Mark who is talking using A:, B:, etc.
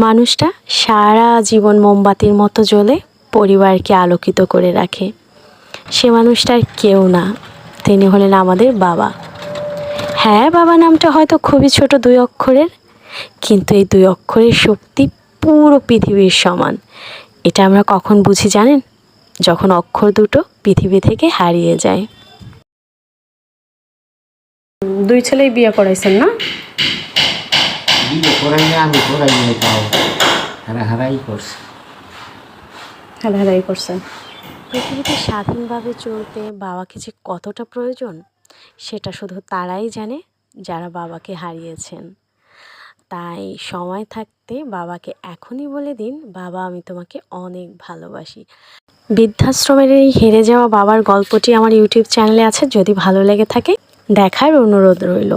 A: মানুষটা সারা জীবন মোমবাতির মতো জ্বলে পরিবারকে আলোকিত করে রাখে। সে মানুষটার কেউ না, তিনি হলেন আমাদের বাবা। হ্যাঁ, বাবা নামটা হয়তো খুবই ছোট 2 অক্ষরের, কিন্তু এই 2 অক্ষরের শক্তি পুরো পৃথিবীর সমান। এটা আমরা কখন বুঝি জানেন? যখন অক্ষর দুটো পৃথিবী থেকে হারিয়ে যায়।
B: 2 ছেলেই বিয়ে করাইছেন না?
C: বিয়ে করাই না, আমি করাই নাই, তাও হারাহারাই করছে।
B: হারাহারাই করছেন।
A: পৃথিবীতে স্বাধীনভাবে চলতে বাবাকে যে কতটা প্রয়োজন, সেটা শুধু তারাই জানে যারা বাবাকে হারিয়েছেন। তাই সময় থাকতে বাবাকে এখনই বলে দিন, বাবা আমি তোমাকে অনেক ভালোবাসি। বৃদ্ধাশ্রমের এই হেরে যাওয়া বাবার গল্পটি আমার ইউটিউব চ্যানেলে আছে, যদি ভালো লেগে থাকে দেখার অনুরোধ রইল।